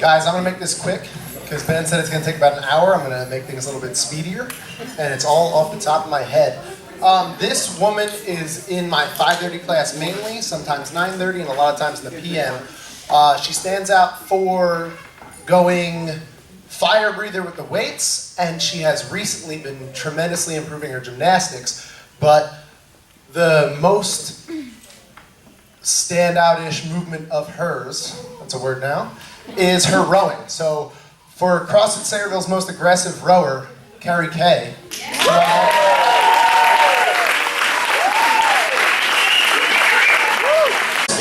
Guys, I'm gonna make this quick because Ben said it's gonna take about an hour. I'm gonna make things a little bit speedier, and it's all off the top of my head. This woman is in my 5:30 class mainly, sometimes 9:30, and a lot of times in the PM. She stands out for going fire breather with the weights, and she has recently been tremendously improving her gymnastics. But the most standout-ish movement of hers, that's a word now, is her rowing. So for CrossFit Sayreville's most aggressive rower, Kerri K.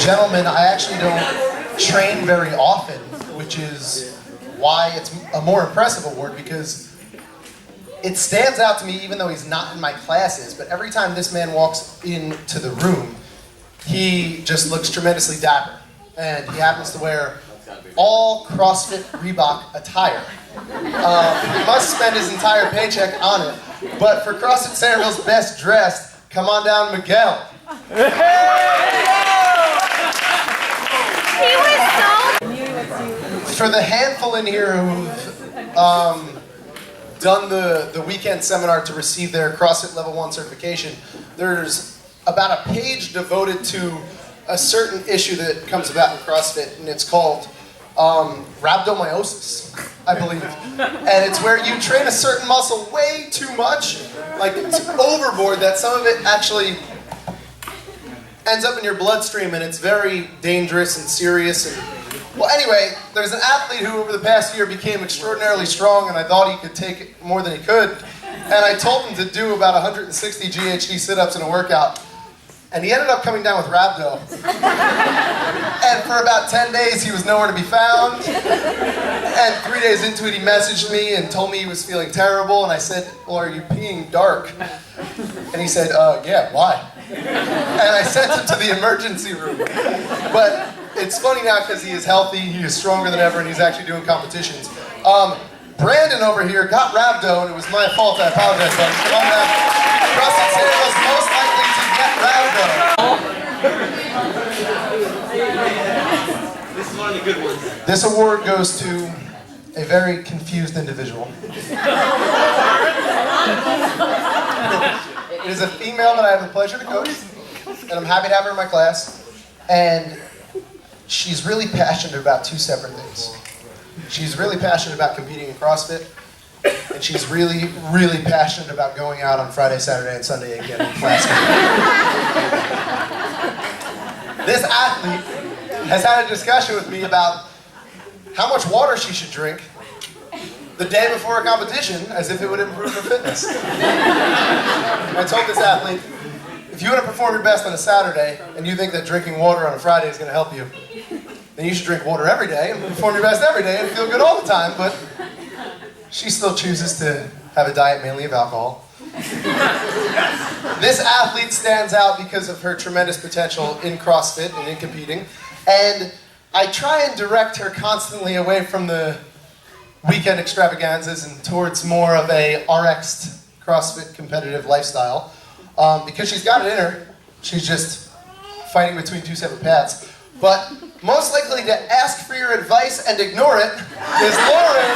Gentlemen, I actually don't train very often, which is why it's a more impressive award, because it stands out to me even though he's not in my classes, but every time this man walks into the room, he just looks tremendously dapper. And he happens to wear all CrossFit Reebok attire. He must spend his entire paycheck on it. But for CrossFit Sayreville's best dressed, come on down, Miguel. For the handful in here who've done the weekend seminar to receive their CrossFit Level 1 certification, there's about a page devoted to a certain issue that comes about in CrossFit, and it's called rhabdomyosis, I believe. And it's where you train a certain muscle way too much, like it's overboard, that some of it actually ends up in your bloodstream, and it's very dangerous and serious. And well, anyway, there's an athlete who over the past year became extraordinarily strong, and I thought he could take more than he could. And I told him to do about 160 GHD sit-ups in a workout. And he ended up coming down with rhabdo. And for about 10 days, he was nowhere to be found. And 3 days into it, he messaged me and told me he was feeling terrible. And I said, well, are you peeing dark? And he said, yeah, why? And I sent him to the emergency room. But it's funny now because he is healthy, he is stronger than ever, and he's actually doing competitions. Brandon over here got rhabdo, and it was my fault. I apologize, buddy. Come on down. CrossFit Sayreville's most likely to get rhabdo. This is one of the good ones. This award goes to a very confused individual. It is a female that I have the pleasure to coach, and I'm happy to have her in my class. And she's really passionate about two separate things. She's really passionate about competing in CrossFit, and she's really, really passionate about going out on Friday, Saturday, and Sunday and getting class. This athlete has had a discussion with me about how much water she should drink the day before a competition, as if it would improve her fitness. I told this athlete, if you want to perform your best on a Saturday, and you think that drinking water on a Friday is going to help you, then you should drink water every day and perform your best every day and feel good all the time. But she still chooses to have a diet mainly of alcohol. This athlete stands out because of her tremendous potential in CrossFit and in competing. And I try and direct her constantly away from the weekend extravaganzas and towards more of a RX'd CrossFit competitive lifestyle. Because she's got it in her. She's just fighting between two separate paths. But most likely to ask for your advice and ignore it is Lauren.